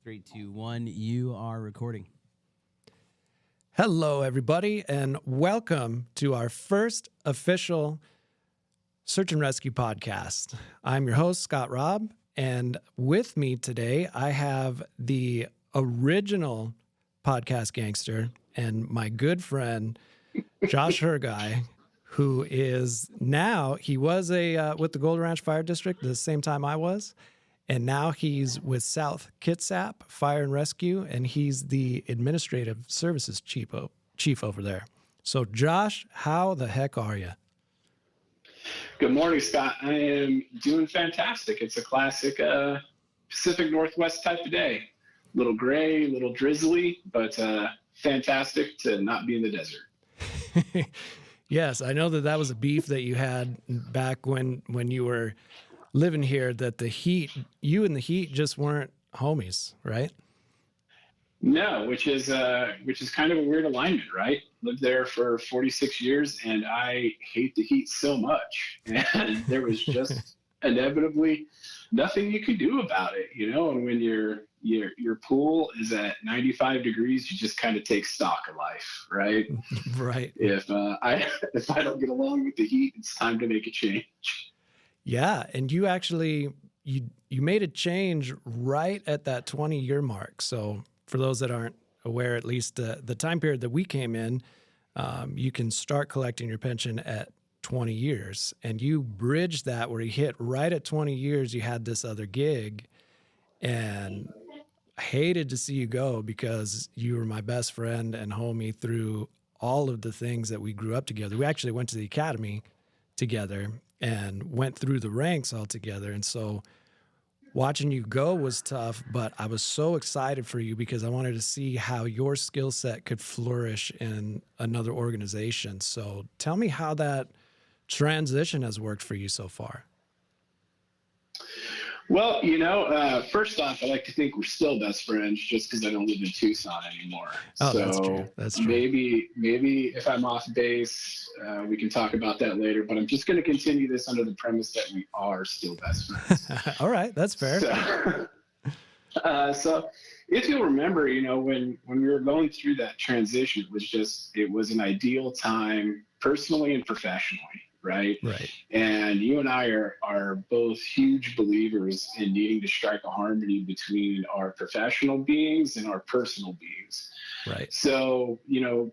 3, 2, 1. You are recording. Hello, everybody, and welcome to our first official search and rescue podcast. I'm your host, Scott Robb, and with me today, I have the original podcast gangster and my good friend, Josh Hurguy, who is now, he was with the Gold Ranch Fire District the same time I was. And now he's with South Kitsap Fire and Rescue, and he's the administrative services chief over there. So, Josh, how the heck are you? Good morning, Scott. I am doing fantastic. It's a classic Pacific Northwest type of day. Little gray, little drizzly, but fantastic to not be in the desert. Yes, I know that was a beef that you had back when you were living here, that the heat, you and the heat just weren't homies, right? No, which is kind of a weird alignment, right? Lived there for 46 years, and I hate the heat so much, and there was just inevitably nothing you could do about it, you know. And when your pool is at 95 degrees, you just kind of take stock of life, right? Right. If I don't get along with the heat, it's time to make a change. Yeah, and you actually you made a change right at that 20-year mark. So for those that aren't aware, at least the time period that we came in, you can start collecting your pension at 20 years. And you bridged that where you hit right at 20 years, you had this other gig. And I hated to see you go because you were my best friend and homie through all of the things that we grew up together. We actually went to the academy together and went through the ranks all together. And so watching you go was tough, but I was so excited for you because I wanted to see how your skill set could flourish in another organization. So tell me how that transition has worked for you so far. Well, first off, I like to think we're still best friends just because I don't live in Tucson anymore. Oh, so that's true. That's true. Maybe if I'm off base, we can talk about that later. But I'm just going to continue this under the premise that we are still best friends. All right, that's fair. So if you'll remember, when we were going through that transition, it was an ideal time personally and professionally. Right. And you and I are both huge believers in needing to strike a harmony between our professional beings and our personal beings. Right. So, in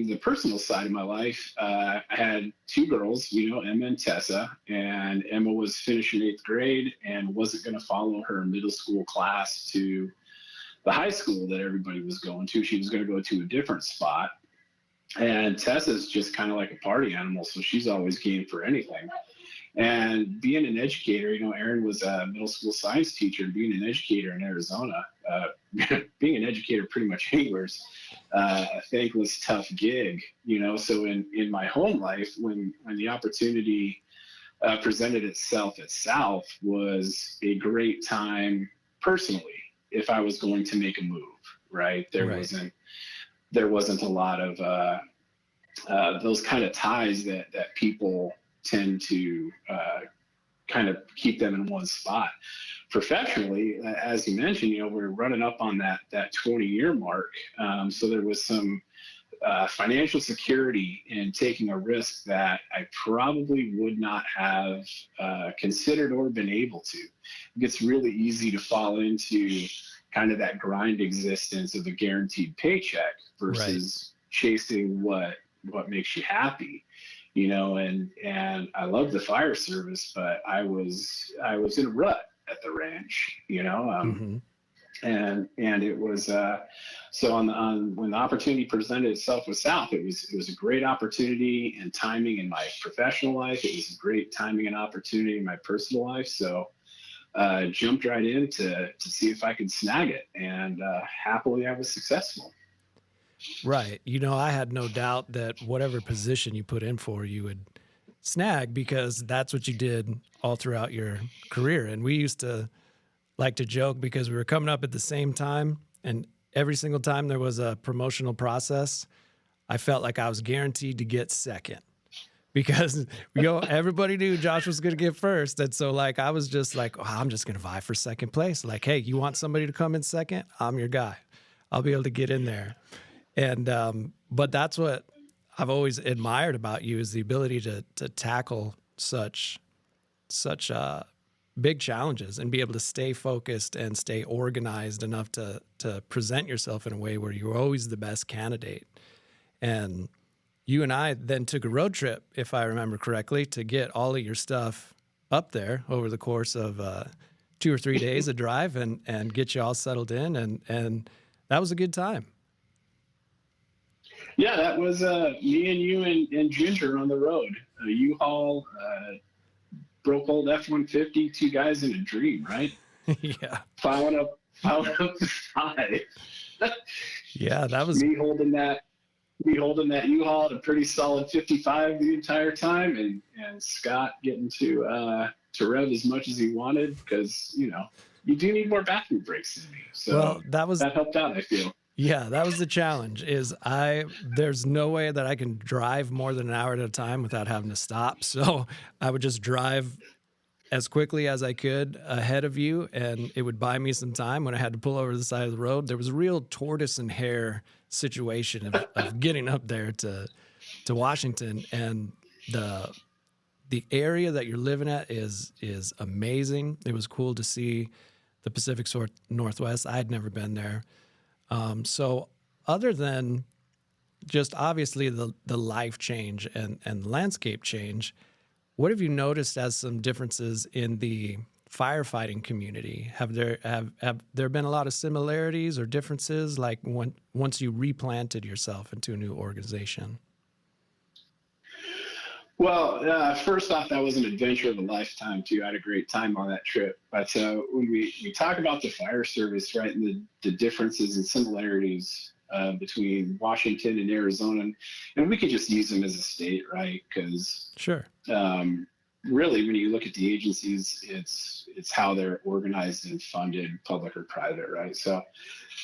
the personal side of my life, I had two girls, Emma and Tessa, and Emma was finishing 8th grade and wasn't going to follow her middle school class to the high school that everybody was going to. She was going to go to a different spot. And Tessa's just kind of like a party animal, so she's always game for anything. And being an educator, Erin was a middle school science teacher. Being an educator in Arizona, being an educator pretty much anywhere, a thankless, tough gig. So in my home life, when the opportunity presented itself at South, was a great time personally if I was going to make a move. Right, there wasn't a lot of those kind of ties that people tend to kind of keep them in one spot. Professionally, as you mentioned, we're running up on that 20-year mark. So there was some financial security in taking a risk that I probably would not have considered or been able to. It gets really easy to fall into kind of that grind existence of a guaranteed paycheck versus chasing what makes you happy, and I love the fire service, but I was in a rut at the ranch, and it was, so when the opportunity presented itself with South, it was a great opportunity and timing in my professional life. It was a great timing and opportunity in my personal life. So jumped right in to see if I could snag it, and happily I was successful. Right. I had no doubt that whatever position you put in for, you would snag, because that's what you did all throughout your career. And we used to like to joke because we were coming up at the same time, and every single time there was a promotional process, I felt like I was guaranteed to get second, because everybody knew Josh was going to get first. And so like, I was just like, oh, I'm just going to vie for second place. Like, hey, you want somebody to come in second? I'm your guy. I'll be able to get in there. And, but that's what I've always admired about you, is the ability to tackle such big challenges and be able to stay focused and stay organized enough to present yourself in a way where you're always the best candidate. And you and I then took a road trip, if I remember correctly, to get all of your stuff up there over the course of 2 or 3 days of drive and get you all settled in. And that was a good time. Yeah, that was me and you and Ginger on the road. U-Haul, broke old F-150, 2 guys in a dream, right? Yeah. Filing up the side. Yeah, that was me holding that U-Haul at a pretty solid 55 the entire time, and Scott getting to rev as much as he wanted, because you do need more bathroom breaks than me. So that helped out, I feel. Yeah, that was the challenge. There's no way that I can drive more than an hour at a time without having to stop. So I would just drive as quickly as I could ahead of you, and it would buy me some time when I had to pull over the side of the road. There was a real tortoise and hare situation of getting up there to Washington, and the area that you're living at is amazing. It was cool to see the Pacific Northwest. I had never been there. So other than just obviously the life change and landscape change, what have you noticed as some differences in the firefighting community? Have there been a lot of similarities or differences, like once you replanted yourself into a new organization? Well, first off, that was an adventure of a lifetime too. I had a great time on that trip. But when we talk about the fire service, right, and the differences and similarities between Washington and Arizona, and we could just use them as a state, right? Because sure, really, when you look at the agencies, it's how they're organized and funded, public or private, right? So,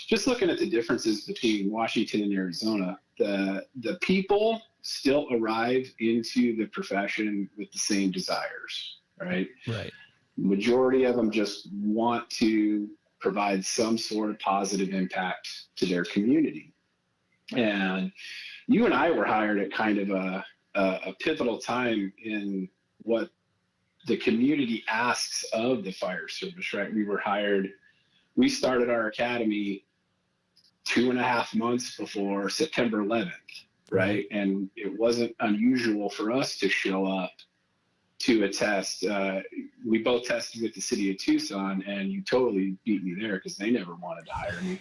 just looking at the differences between Washington and Arizona, the people still arrive into the profession with the same desires, right? Right. Majority of them just want to provide some sort of positive impact to their community. And you and I were hired at kind of a pivotal time in what the community asks of the fire service, right? We started our academy 2.5 months before September 11th. Right. And it wasn't unusual for us to show up to a test. We both tested with the city of Tucson, and you totally beat me there because they never wanted to hire me.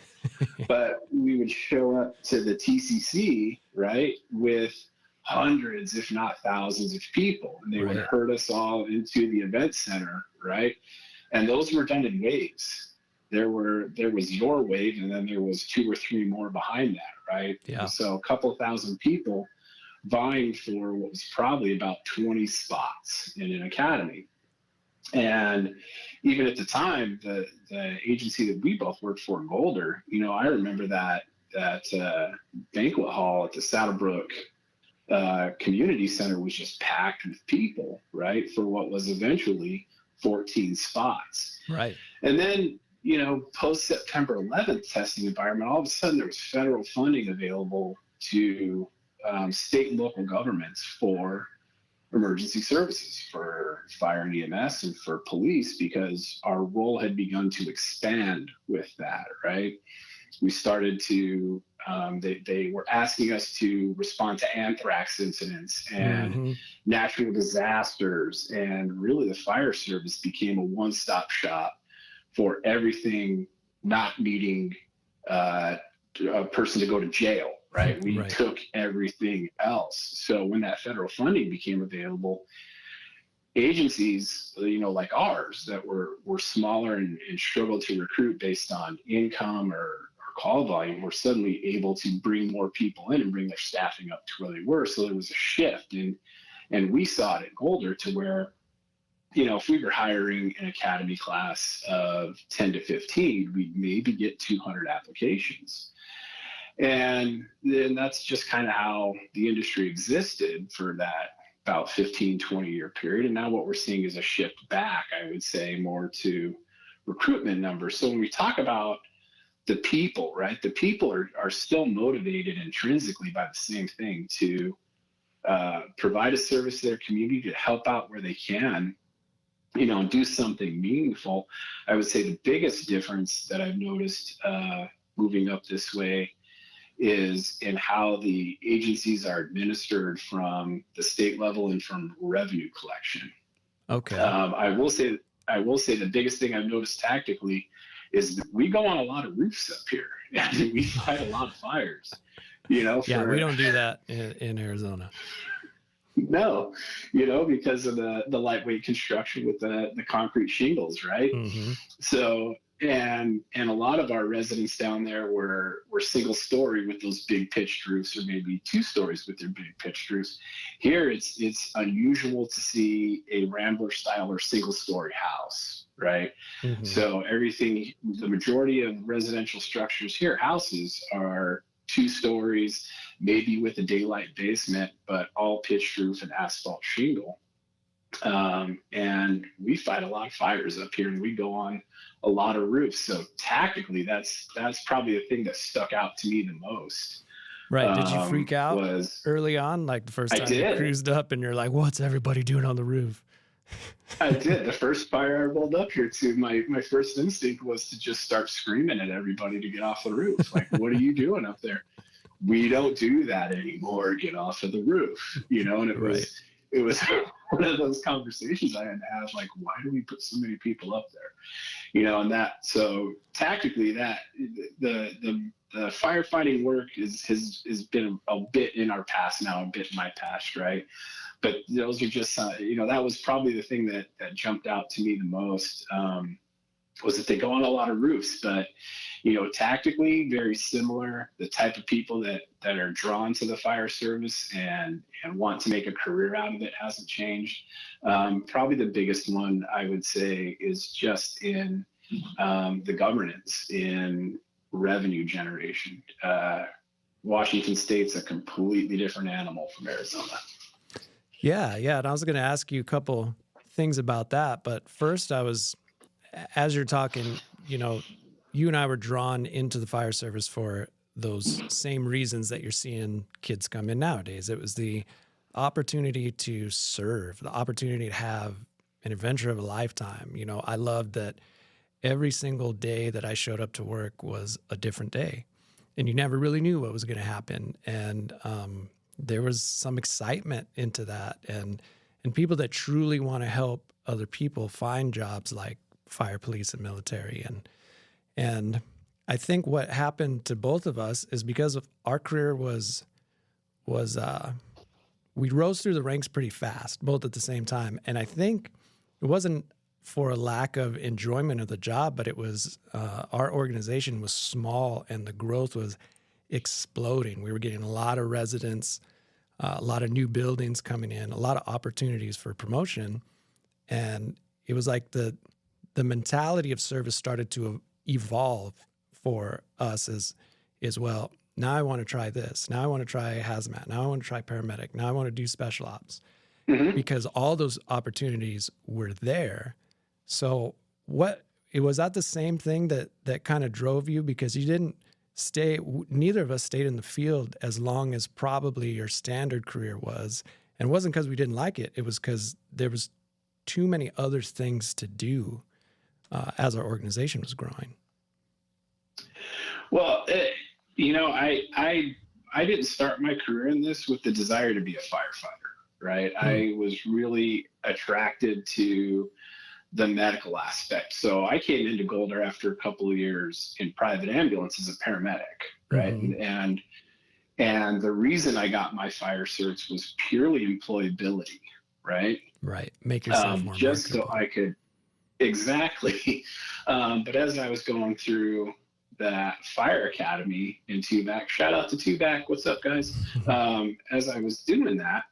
But we would show up to the TCC, right, with hundreds, if not thousands of people. And they would herd us all into the event center, right? And those were done in waves. There was your wave, and then there was 2 or 3 more behind that, right? Yeah. So a couple thousand people vying for what was probably about 20 spots in an academy. And even at the time, the agency that we both worked for, Golder, I remember that banquet hall at the Saddlebrook Community Center was just packed with people, right? For what was eventually 14 spots. Right. And then, post September 11th testing environment, all of a sudden there was federal funding available to state and local governments for emergency services, for fire and EMS and for police, because our role had begun to expand with that, right? We started to, they were asking us to respond to anthrax incidents and natural disasters. And really the fire service became a one-stop shop for everything not needing a person to go to jail, right? We took everything else. So when that federal funding became available, agencies, like ours that were smaller and struggled to recruit based on income or call volume, were suddenly able to bring more people in and bring their staffing up to where they were. So there was a shift, and we saw it at Golder to where, if we were hiring an academy class of 10 to 15, we'd maybe get 200 applications. And then that's just kind of how the industry existed for that about 15, 20-year period. And now what we're seeing is a shift back, I would say, more to recruitment numbers. So when we talk about the people, right, the people are still motivated intrinsically by the same thing, to provide a service to their community, to help out where they can, and do something meaningful. I would say the biggest difference that I've noticed moving up this way is in how the agencies are administered from the state level and from revenue collection. Okay. I will say the biggest thing I've noticed tactically is that we go on a lot of roofs up here, and we fight a lot of fires. We don't do that in Arizona. No, because of the lightweight construction with the concrete shingles, right? Mm-hmm. So, and a lot of our residents down there were single story with those big pitched roofs, or maybe 2 stories with their big pitched roofs. Here, it's unusual to see a Rambler style or single story house, right? Mm-hmm. So the majority of residential structures here, houses, are 2 stories, maybe with a daylight basement, but all pitched roof and asphalt shingle. And we fight a lot of fires up here, and we go on a lot of roofs. So tactically, that's probably the thing that stuck out to me the most. Right. Did you freak out early on? Like the first time you cruised up and you're like, what's everybody doing on the roof? I did. The first fire I rolled up here to, my first instinct was to just start screaming at everybody to get off the roof. Like, what are you doing up there? We don't do that anymore. Get off of the roof, and it was one of those conversations I had to have, like, why do we put so many people up there? And that, so tactically, that the firefighting work has been a bit in our past now, a bit in my past, right? But those are just, that was probably the thing that jumped out to me the most, was that they go on a lot of roofs, but, tactically very similar. The type of people that are drawn to the fire service and want to make a career out of it hasn't changed. Probably the biggest one, I would say, is just in the governance, in revenue generation. Washington State's a completely different animal from Arizona. Yeah. And I was going to ask you a couple things about that. But first, as you're talking, you and I were drawn into the fire service for those same reasons that you're seeing kids come in nowadays. It was the opportunity to serve, the opportunity to have an adventure of a lifetime. I loved that every single day that I showed up to work was a different day, and you never really knew what was going to happen. And there was some excitement into that, and people that truly want to help other people find jobs like fire, police, and military. And I think what happened to both of us is because of our career was we rose through the ranks pretty fast, both at the same time. And I think it wasn't for a lack of enjoyment of the job, but it was our organization was small and the growth was exploding. We were getting a lot of residents, a lot of new buildings coming in, a lot of opportunities for promotion. And it was like the mentality of service started to evolve for us as well. Now I want to try this. Now I want to try hazmat. Now I want to try paramedic. Now I want to do special ops, because all those opportunities were there. So was that the same thing that kind of drove you? Because you didn't neither of us stayed in the field as long as probably your standard career was. And it wasn't because we didn't like it. It was because there was too many other things to do as our organization was growing. Well, I didn't start my career in this with the desire to be a firefighter, right? I was really attracted to the medical aspect. So I came into Golder after a couple of years in private ambulance as a paramedic, right? And the reason I got my fire certs was purely employability, right? Right. Make yourself more just marketable. So I could, exactly. But as I was going through that fire academy in Tubac, shout out to Tubac, what's up, guys? As I was doing that,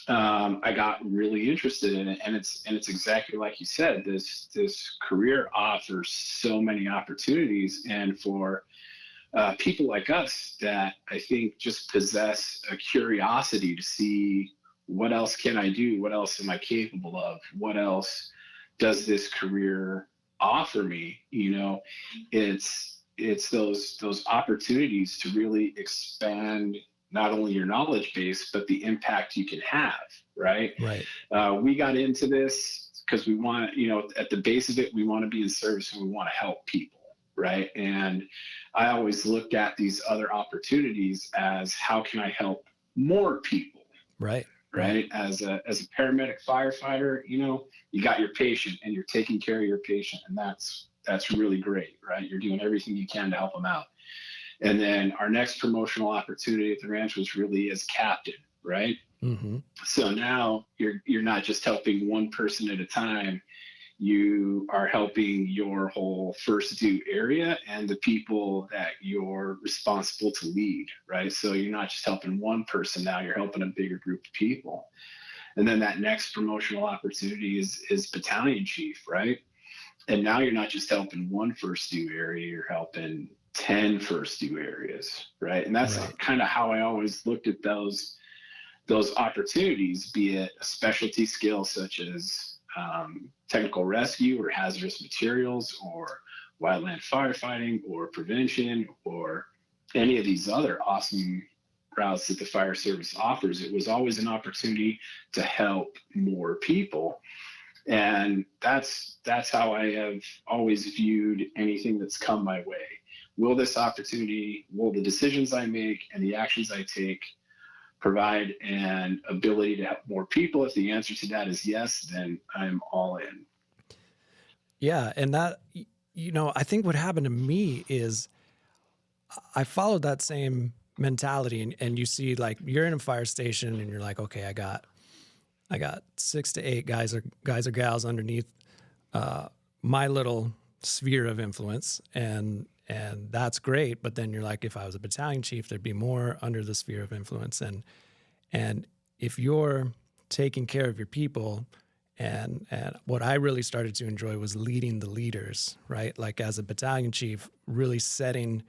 I got really interested in it, and it's exactly like you said. This career offers so many opportunities, and for people like us that I think just possess a curiosity to see what else can I do? What else am I capable of? What else does this career offer me? It's those opportunities to really expand not only your knowledge base, but the impact you can have, right? Right. We got into this because we want, at the base of it, we want to be in service and we want to help people, right? And I always looked at these other opportunities as how can I help more people? Right. Right. As a paramedic firefighter, you got your patient and you're taking care of your patient, and that's really great, right? You're doing everything you can to help them out. And then our next promotional opportunity at the ranch was really as captain, right? Mm-hmm. So now you're not just helping one person at a time. You are helping your whole first due area and the people that you're responsible to lead, right? So you're not just helping one person now, you're helping a bigger group of people. And then that next promotional opportunity is battalion chief, right? And now you're not just helping one first due area, you're helping 10 first due areas, right? And that's kind of how I always looked at those opportunities, be it a specialty skill such as technical rescue or hazardous materials or wildland firefighting or prevention or any of these other awesome routes that the fire service offers. It was always an opportunity to help more people. And that's how I have always viewed anything that's come my way. Will the decisions I make and the actions I take provide an ability to help more people? If the answer to that is yes, then I'm all in. Yeah. And that, I think what happened to me is I followed that same mentality, and you see, like, you're in a fire station and you're like, okay, I got 6 to 8 guys or gals underneath my little sphere of influence. And that's great. But then you're like, if I was a battalion chief, there'd be more under the sphere of influence. And if you're taking care of your people, and what I really started to enjoy was leading the leaders, right? Like, as a battalion chief, really setting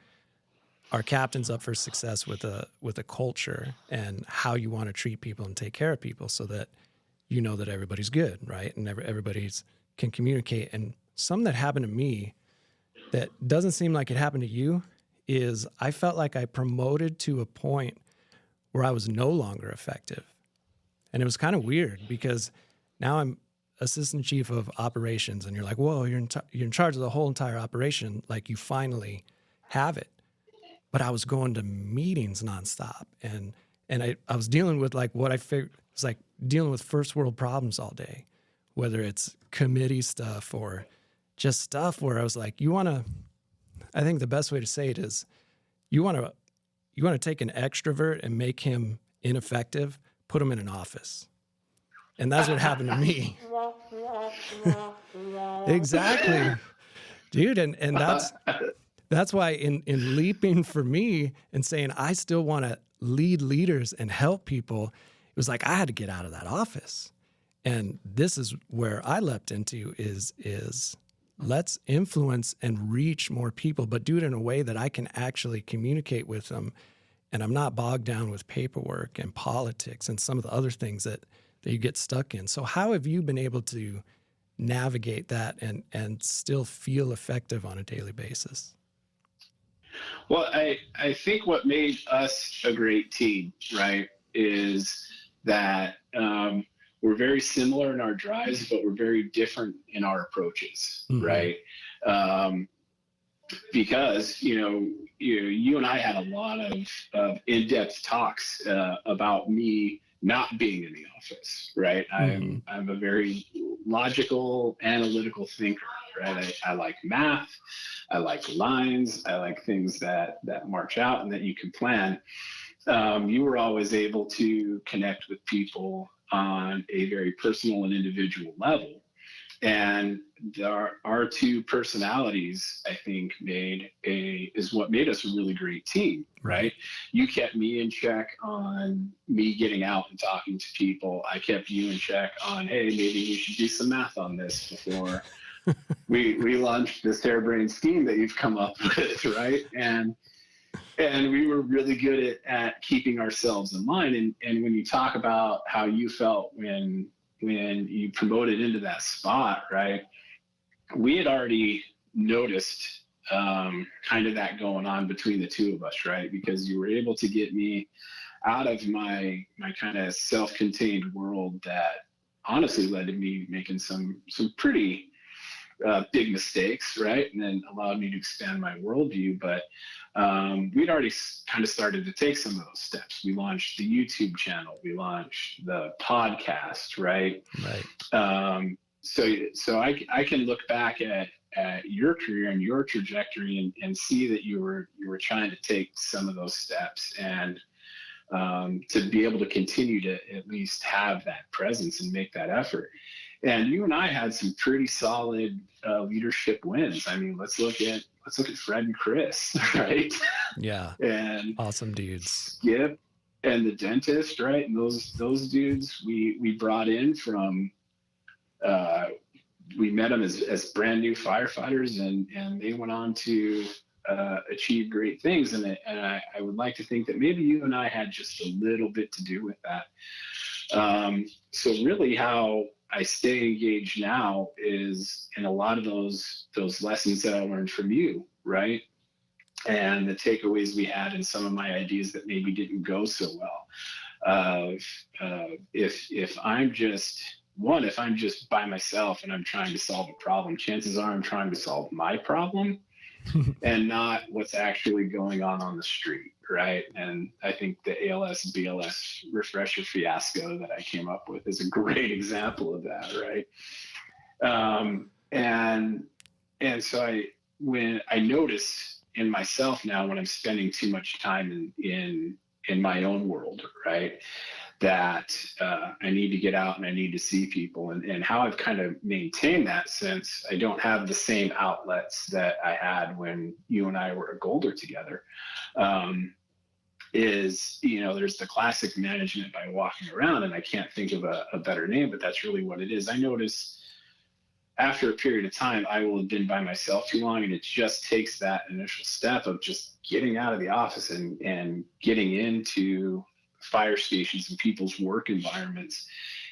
our captains up for success with a culture and how you want to treat people and take care of people, so that you know that everybody's good, right? And everybody's can communicate. And something that happened to me that doesn't seem like it happened to you is I felt like I promoted to a point where I was no longer effective. And it was kind of weird because now I'm assistant chief of operations, and you're like, whoa, you're in charge of the whole entire operation. Like, you finally have it. But I was going to meetings nonstop. And I was dealing with, like, what I figured was like dealing with first world problems all day, whether it's committee stuff or just stuff where I was like, I think the best way to say it is you want to take an extrovert and make him ineffective, put him in an office. And that's what happened to me. Exactly. Dude, and that's why in leaping for me and saying I still want to lead leaders and help people, it was like I had to get out of that office. And this is where I leapt into is let's influence and reach more people, but do it in a way that I can actually communicate with them. And I'm not bogged down with paperwork and politics and some of the other things that you get stuck in. So how have you been able to navigate that and still feel effective on a daily basis? Well, I think what made us a great team, right, is that we're very similar in our drives, but we're very different in our approaches, mm-hmm. right? Because, you and I had a lot of in-depth talks about me not being in the office, right? Mm-hmm. I'm a very logical, analytical thinker, right? I like math. I like lines. I like things that march out and that you can plan. You were always able to connect with people on a very personal and individual level. And our two personalities, I think, is what made us a really great team, right? You kept me in check on me getting out and talking to people. I kept you in check on, hey, maybe you should do some math on this before we launched this harebrained scheme that you've come up with, right? And And we were really good at keeping ourselves in line. And when you talk about how you felt when you promoted into that spot, right? We had already noticed kind of that going on between the two of us, right? Because you were able to get me out of my kind of self-contained world that honestly led to me making some pretty big mistakes, right? And then allowed me to expand my worldview. But we'd already kind of started to take some of those steps. We launched the YouTube channel. We launched the podcast, right? Right. So I can look back at your career and your trajectory and see that you were trying to take some of those steps and to be able to continue to at least have that presence and make that effort. And you and I had some pretty solid leadership wins. I mean, let's look at Fred and Chris, right? Yeah. And awesome dudes. Skip and the dentist, right? And those dudes we brought in from we met them as brand new firefighters, and they went on to achieve great things. And I would like to think that maybe you and I had just a little bit to do with that. So really how I stay engaged now is in a lot of those lessons that I learned from you, right? And the takeaways we had and some of my ideas that maybe didn't go so well. If I'm just by myself and I'm trying to solve a problem, chances are I'm trying to solve my problem and not what's actually going on the street, right? And I think the ALS BLS refresher fiasco that I came up with is a great example of that, right? And so when I notice in myself now when I'm spending too much time in my own world, right, that I need to get out and I need to see people, and how I've kind of maintained that since I don't have the same outlets that I had when you and I were a Golder together, is, there's the classic management by walking around, and I can't think of a better name, but that's really what it is. I notice after a period of time, I will have been by myself too long, and it just takes that initial step of just getting out of the office and getting into fire stations and people's work environments,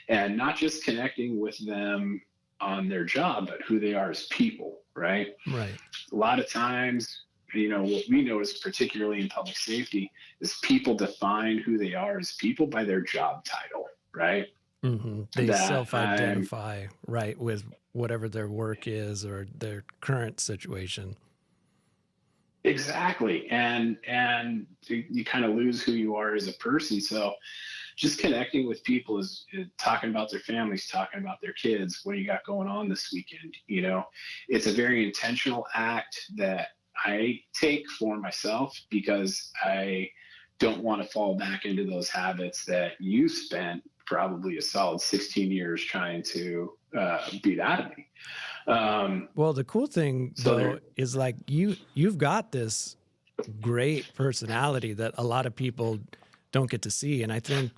and not just connecting with them on their job, but who they are as people, right? Right. A lot of times, what we notice, particularly in public safety, is people define who they are as people by their job title, right? Mm-hmm. They self-identify, right, with whatever their work is or their current situation. Exactly. And you kind of lose who you are as a person. So just connecting with people is talking about their families, talking about their kids. What do you got going on this weekend? It's a very intentional act that I take for myself because I don't want to fall back into those habits that you spent probably a solid 16 years trying to beat out of me. Well, the cool thing though is like you've got this great personality that a lot of people don't get to see, and I think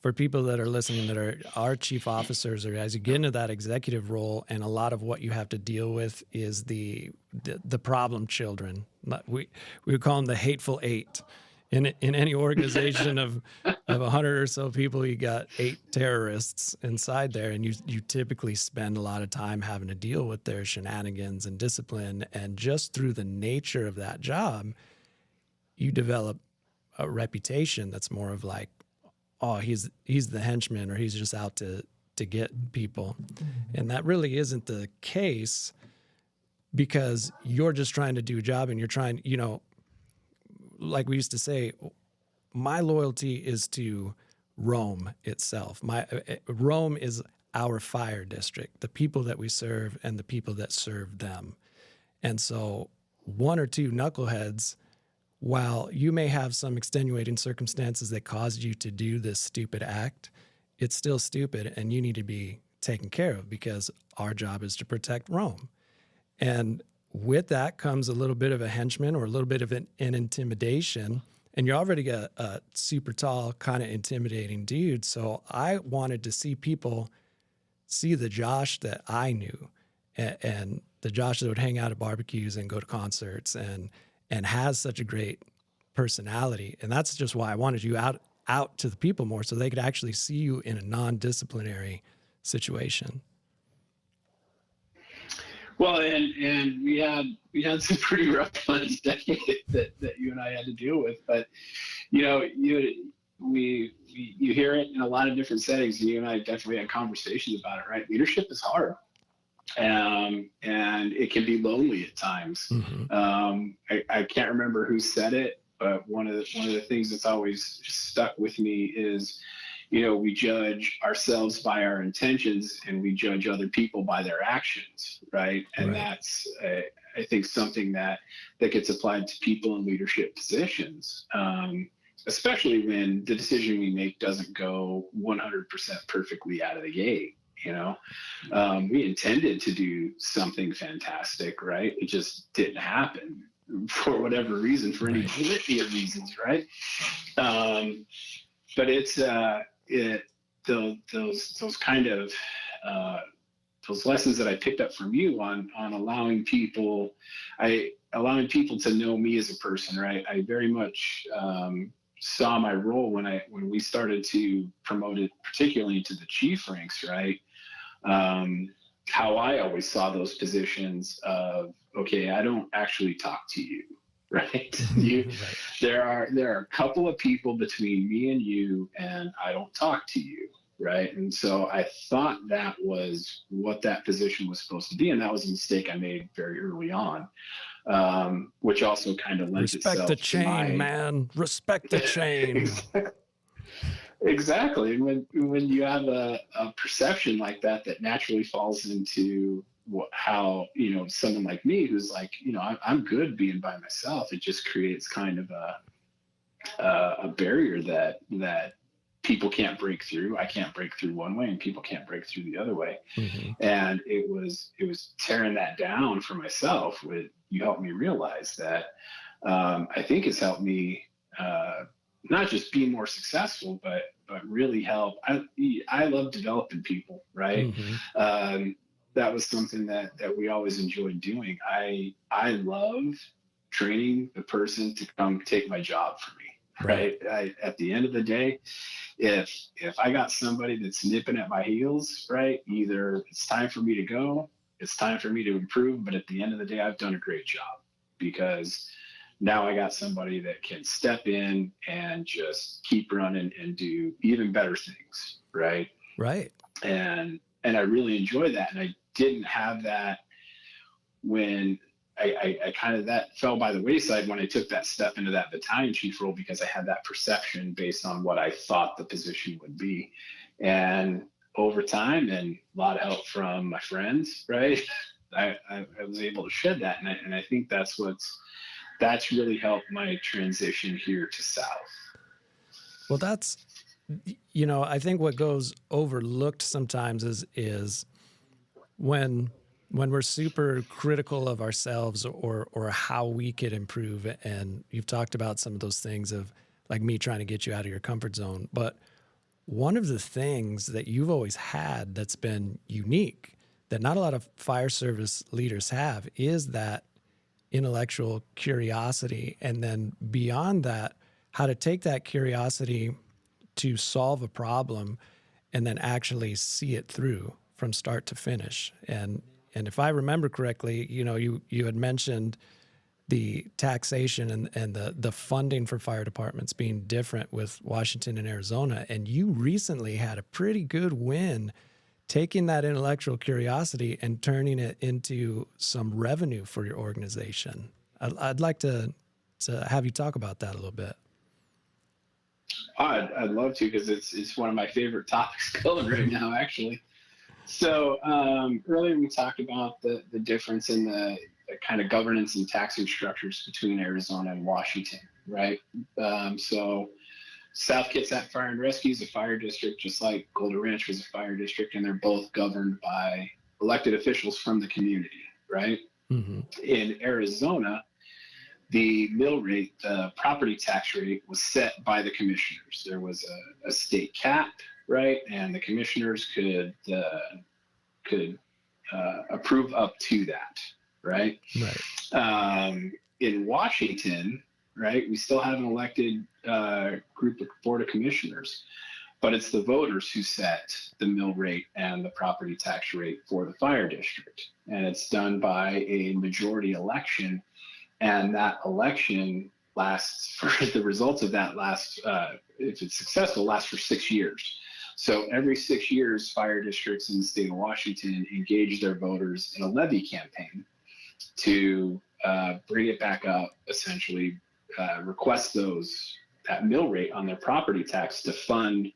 for people that are listening that are chief officers, or as you get into that executive role, and a lot of what you have to deal with is the problem children. We would call them the hateful eight. In any organization of 100 or so people, you got 8 terrorists inside there, and you typically spend a lot of time having to deal with their shenanigans and discipline. And just through the nature of that job, you develop a reputation that's more of like, oh, he's the henchman, or he's just out to get people. And that really isn't the case, because you're just trying to do a job, and you're trying, like we used to say, my loyalty is to Rome itself. Rome is our fire district, the people that we serve and the people that serve them. And so 1 or 2 knuckleheads, while you may have some extenuating circumstances that caused you to do this stupid act, it's still stupid, and you need to be taken care of, because our job is to protect Rome. And with that comes a little bit of a henchman, or a little bit of an intimidation. And you're already a super tall, kind of intimidating dude. So I wanted to see people see the Josh that I knew, and the Josh that would hang out at barbecues and go to concerts and has such a great personality. And that's just why I wanted you out to the people more, so they could actually see you in a non-disciplinary situation. Well, and we had some pretty rough ones that you and I had to deal with, but you hear it in a lot of different settings, and you and I definitely had conversations about it, right? Leadership is hard, and it can be lonely at times. Mm-hmm. I can't remember who said it, but one of the things that's always stuck with me is, we judge ourselves by our intentions, and we judge other people by their actions, right? And that's, I think, something that gets applied to people in leadership positions, especially when the decision we make doesn't go 100% perfectly out of the gate. We intended to do something fantastic, right? It just didn't happen for whatever reason, for any litany of reasons, right? But it's those kind of those lessons that I picked up from you on allowing people to know me as a person, right? I very much saw my role when we started to promote it, particularly into the chief ranks, right? How I always saw those positions of, okay, I don't actually talk to you, right? There are a couple of people between me and you, and I don't talk to you, right? And so I thought that was what that position was supposed to be, and that was a mistake I made very early on, which also kind of lends itself to respect the chain, man. Respect the chain. Exactly. And when you have a perception like that naturally falls into how, someone like me who's like, I'm good being by myself. It just creates kind of a barrier that people can't break through. I can't break through one way, and people can't break through the other way. Mm-hmm. And it was tearing that down for myself. You helped me realize that. I think it's helped me not just be more successful, but really help. I love developing people, right? Mm-hmm. That was something that we always enjoyed doing. I love training the person to come take my job for me, right? At the end of the day, if I got somebody that's nipping at my heels, right, either it's time for me to go, it's time for me to improve, but at the end of the day, I've done a great job, because now I got somebody that can step in and just keep running and do even better things, right? Right. And I really enjoy that. And I didn't have that when I kind of, that fell by the wayside when I took that step into that battalion chief role, because I had that perception based on what I thought the position would be. And over time, and a lot of help from my friends, right, I was able to shed that. And I think that's really helped my transition here to South. Well, that's, I think what goes overlooked sometimes is when we're super critical of ourselves or how we could improve. And you've talked about some of those things of like me trying to get you out of your comfort zone. But one of the things that you've always had that's been unique that not a lot of fire service leaders have is that intellectual curiosity. And then beyond that, how to take that curiosity to solve a problem and then actually see it through from start to finish. And if I remember correctly, you had mentioned the taxation and the funding for fire departments being different with Washington and Arizona. And you recently had a pretty good win taking that intellectual curiosity and turning it into some revenue for your organization. I'd like to have you talk about that a little bit. I'd love to, because it's one of my favorite topics going right now, actually. So earlier we talked about the difference in the kind of governance and taxing structures between Arizona and Washington, right? So South Kitsap Fire and Rescue is a fire district, just like Golden Ranch was a fire district, and they're both governed by elected officials from the community, right? Mm-hmm. In Arizona, the mill rate, the property tax rate, was set by the commissioners. There was a state cap, right? And the commissioners could approve up to that, right? Right. In Washington, right? We still have an elected group of board of commissioners, but it's the voters who set the mill rate and the property tax rate for the fire district. And it's done by a majority election. And that election lasts for the results of that if it's successful, lasts for 6 years. So every 6 years, fire districts in the state of Washington engage their voters in a levy campaign to bring it back up, essentially request that mill rate on their property tax to fund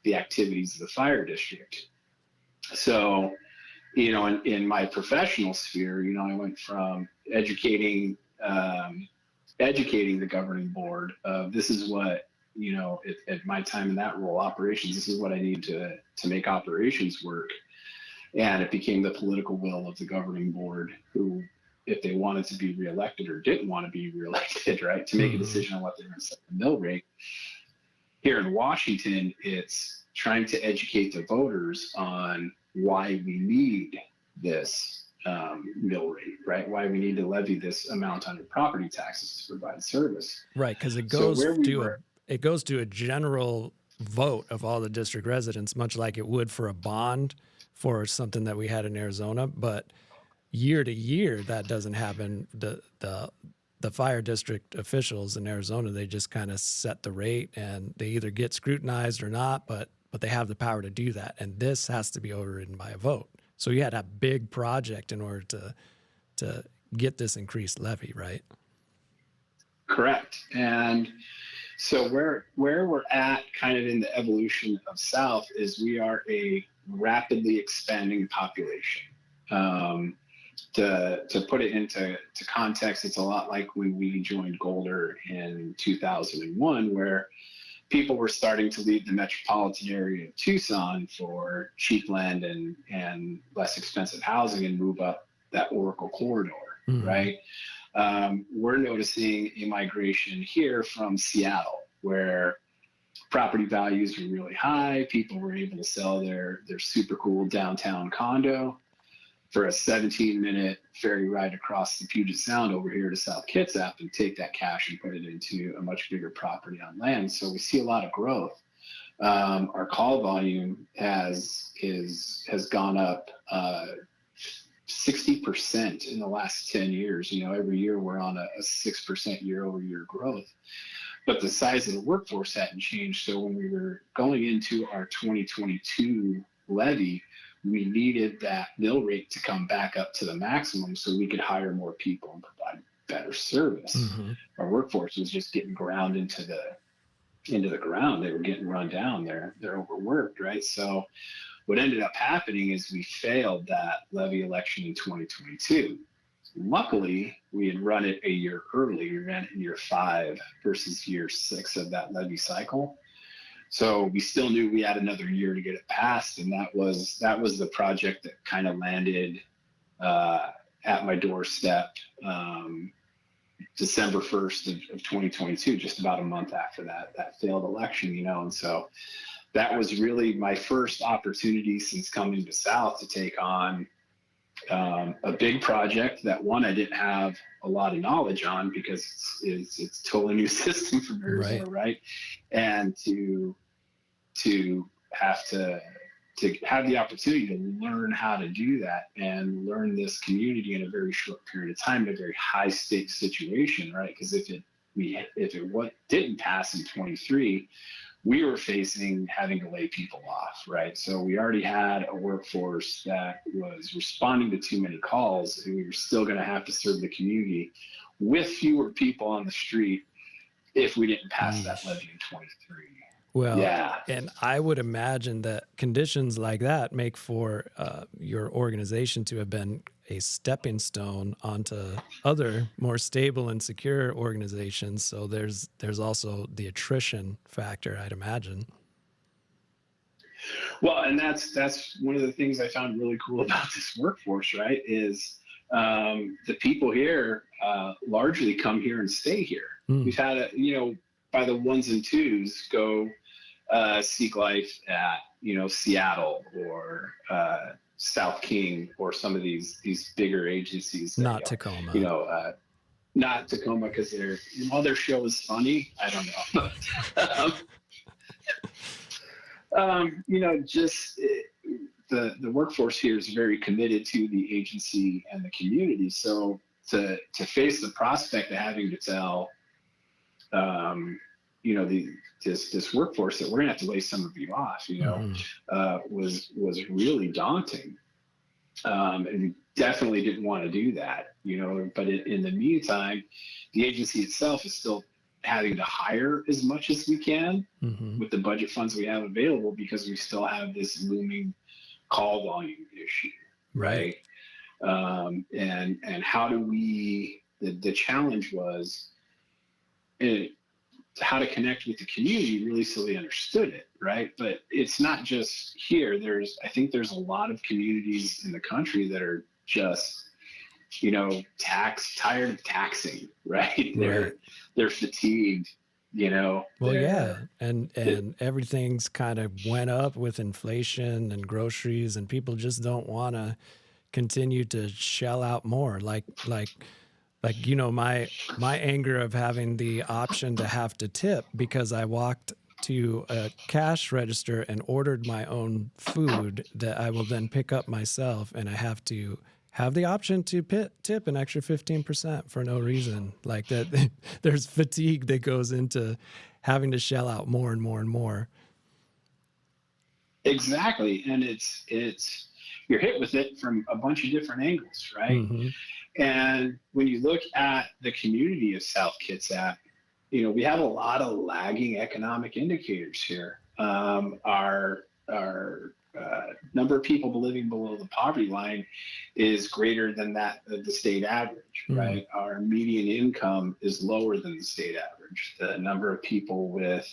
the activities of the fire district. So, in my professional sphere, I went from educating the governing board. This is what, at my time in that role, operations, this is what I need to make operations work. And it became the political will of the governing board, who, if they wanted to be reelected or didn't want to be reelected, right, to make a decision on what they're going to set the mill rate. Here in Washington, it's trying to educate the voters on why we need this mill rate, right? Why we need to levy this amount on your property taxes to provide service. Right, because it goes to a general vote of all the district residents, much like it would for a bond for something that we had in Arizona. But year to year, that doesn't happen. The fire district officials in Arizona, they just kind of set the rate, and they either get scrutinized or not, but they have the power to do that. And this has to be overridden by a vote. So you had a big project in order to get this increased levy, right? Correct. And so where we're at kind of in the evolution of South is we are a rapidly expanding population. To put it into context, it's a lot like when we joined Golder in 2001, where people were starting to leave the metropolitan area of Tucson for cheap land and less expensive housing and move up that Oracle corridor, right? We're noticing a migration here from Seattle, where property values were really high. People were able to sell their super cool downtown condo for a 17-minute ferry ride across the Puget Sound over here to South Kitsap and take that cash and put it into a much bigger property on land. So we see a lot of growth. Our call volume has gone up 60% in the last 10 years. Every year we're on a 6% year-over-year growth. But the size of the workforce hadn't changed. So when we were going into our 2022 levy, we needed that mill rate to come back up to the maximum so we could hire more people and provide better service. Our workforce was just getting ground into the ground. They were getting run down. They're overworked, right? So what ended up happening is we failed that levy election in 2022. Luckily, we had run it a year early. We ran it in year 5 versus year 6 of that levy cycle. So we still knew we had another year to get it passed, and that was the project that kind of landed at my doorstep December 1st of 2022, just about a month after that failed election, And so that was really my first opportunity since coming to South to take on a big project that, one, I didn't have a lot of knowledge on because it's totally new system from Arizona, right? And to have the opportunity to learn how to do that and learn this community in a very short period of time in a very high stakes situation, right? Because if it didn't pass in 23, we were facing having to lay people off, right? So we already had a workforce that was responding to too many calls, and we were still going to have to serve the community with fewer people on the street if we didn't pass that levy in 23. Well, yeah. And I would imagine that conditions like that make for your organization to have been a stepping stone onto other more stable and secure organizations. So there's also the attrition factor, I'd imagine. Well, and that's one of the things I found really cool about this workforce, right? Is the people here largely come here and stay here. We've had by the ones and twos go seek life at Seattle or South King or some of these bigger agencies. Not Tacoma. not Tacoma because while their show is funny, I don't know. Just the workforce here is very committed to the agency and the community. So to face the prospect of having to tell, this workforce that we're gonna have to lay some of you off, was really daunting. And we definitely didn't want to do that, but in the meantime, the agency itself is still having to hire as much as we can with the budget funds we have available, because we still have this looming call volume issue, right? And how do the challenge was how to connect with the community really so they understood it, right? But it's not just here. I think there's a lot of communities in the country that are just, tired of taxing, right? They're fatigued, Well, yeah. And everything's kind of went up with inflation and groceries, and people just don't want to continue to shell out more. Like my anger of having the option to have to tip because I walked to a cash register and ordered my own food that I will then pick up myself, and I have to have the option to tip an extra 15% for no reason. Like that, there's fatigue that goes into having to shell out more and more and more. Exactly. And it's you're hit with it from a bunch of different angles, right? And when you look at the community of South Kitsap, we have a lot of lagging economic indicators here. Our number of people living below the poverty line is greater than that of the state average, right? Our median income is lower than the state average. The number of people with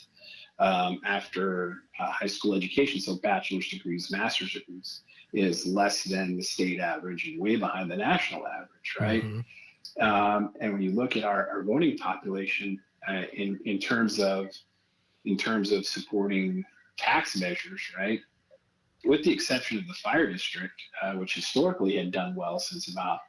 after high school education, so bachelor's degrees, master's degrees, is less than the state average and way behind the national average, right? And when you look at our voting population in terms of supporting tax measures, right? With the exception of the fire district, which historically had done well since about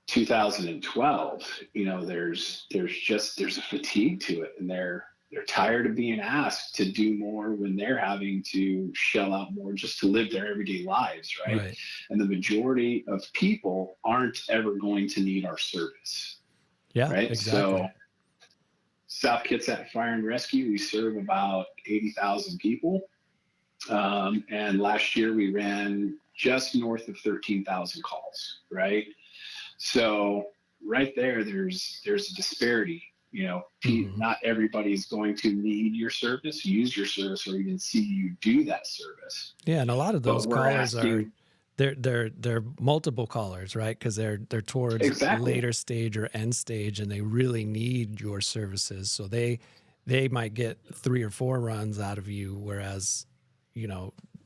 2012, there's a fatigue to it, and they're tired of being asked to do more when they're having to shell out more just to live their everyday lives, right? And the majority of people aren't ever going to need our service. Yeah, right. Exactly. So South Kitsap Fire and Rescue, we serve about 80,000 people. And last year we ran just north of 13,000 calls, right? So right there's a disparity. Not everybody's going to need your service, use your service, or even see you do that service. Yeah, and a lot of those callers they're multiple callers, right? Because they're towards later stage or end stage, and they really need your services. So they might get 3 or 4 runs out of you, whereas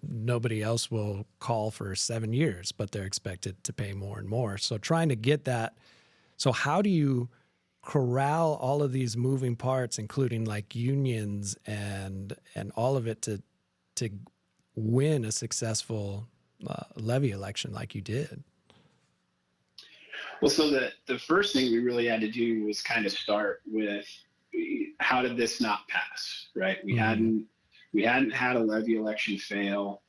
nobody else will call for 7 years, but they're expected to pay more and more. So trying to get that. So how do you corral all of these moving parts, including like unions and all of it to win a successful levy election like you did? Well, so the first thing we really had to do was kind of start with, how did this not pass, right? We hadn't had a levy election fail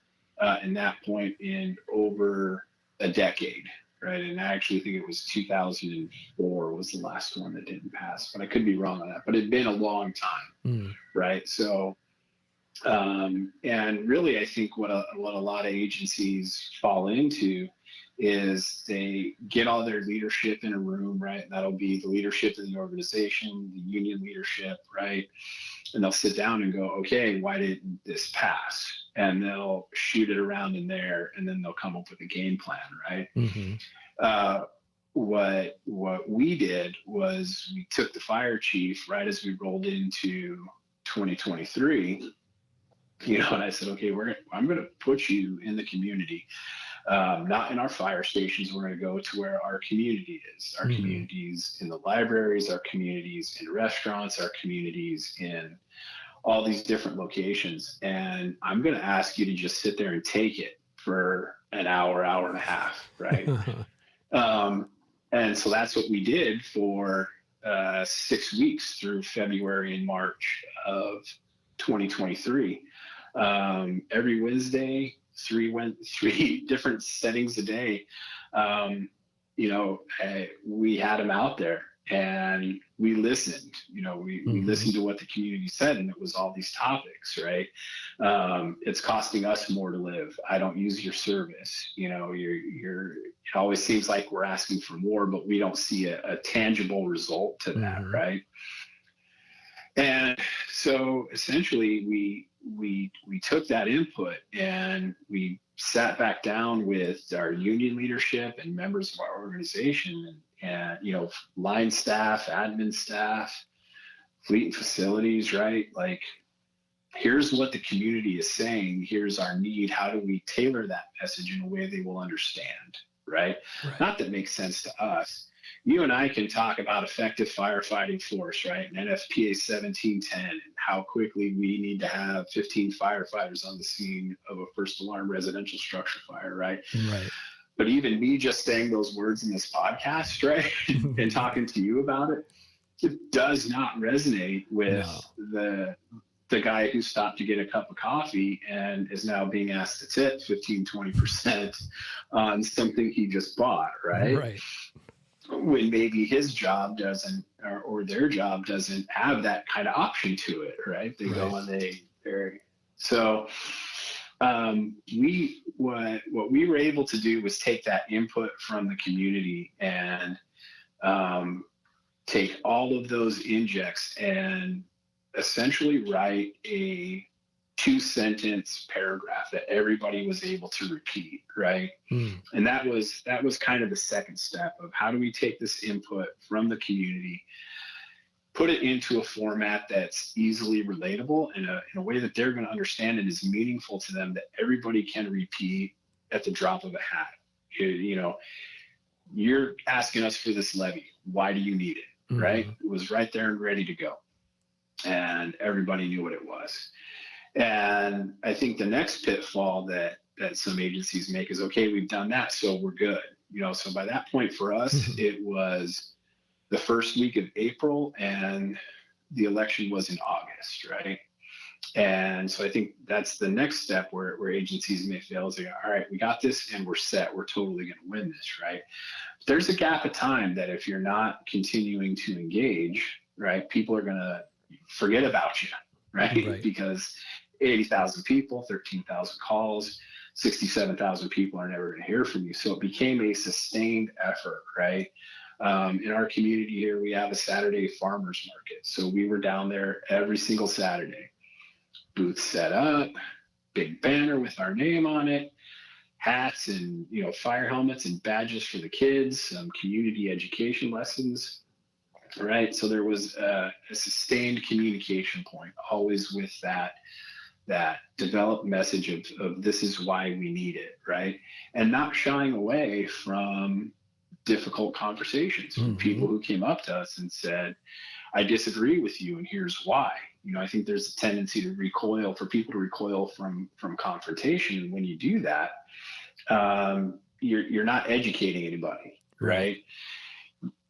in that point in over a decade, right? And I actually think it was 2004 was the last one that didn't pass, but I could be wrong on that. But it'd been a long time, right? So, and really, I think what a lot of agencies fall into is they get all their leadership in a room, right? And that'll be the leadership of the organization, the union leadership, right? And they'll sit down and go, okay, why didn't this pass? And they'll shoot it around in there, and then they'll come up with a game plan, right? What we did was we took the fire chief right as we rolled into 2023, and I said, okay, I'm going to put you in the community. Not in our fire stations. We're going to go to where our community is. Our communities in the libraries, our communities in restaurants, our communities in all these different locations. And I'm going to ask you to just sit there and take it for an hour, hour and a half, right? And so that's what we did for 6 weeks through February and March of 2023. Every Wednesday, three different settings a day. We had them out there and we listened. We listened to what the community said, and it was all these topics, right? It's costing us more to live. I don't use your service. It always seems like we're asking for more, but we don't see a tangible result to that, right? And so essentially we took that input and we sat back down with our union leadership and members of our organization and line staff, admin staff, fleet and facilities, right? Like, here's what the community is saying. Here's our need. How do we tailor that message in a way they will understand, right? Not that makes sense to us. You and I can talk about effective firefighting force, right? And NFPA 1710 and how quickly we need to have 15 firefighters on the scene of a first alarm residential structure fire, right? Right. But even me just saying those words in this podcast, right, and talking to you about it, it does not resonate with the guy who stopped to get a cup of coffee and is now being asked to tip 15-20% on something he just bought, right? Right. When maybe his job doesn't, or their job doesn't have that kind of option to it, right? They go and so what we were able to do was take that input from the community and take all of those injects and essentially write a 2-sentence paragraph that everybody was able to repeat, right? And that was kind of the second step of how do we take this input from the community, put it into a format that's easily relatable in a way that they're going to understand and is meaningful to them, that everybody can repeat at the drop of a hat. You're asking us for this levy. Why do you need it? Right? It was right there and ready to go. And everybody knew what it was. And I think the next pitfall that some agencies make is, okay, we've done that, so we're good. So by that point for us, it was the first week of April and the election was in August, right? And so I think that's the next step where agencies may fail, is like, all right, we got this and we're set. We're totally going to win this, right? But there's a gap of time that if you're not continuing to engage, right, people are going to forget about you, right? Because 80,000 people, 13,000 calls, 67,000 people are never going to hear from you. So it became a sustained effort, right? In our community here, we have a Saturday farmers market. So we were down there every single Saturday. Booth set up, big banner with our name on it, hats and fire helmets and badges for the kids, some community education lessons. Right. So there was a sustained communication point, always with that developed message of this is why we need it. Right. And not shying away from difficult conversations from people who came up to us and said, I disagree with you, and here's why. I think there's a tendency to recoil from confrontation. And when you do that, you're not educating anybody. Right.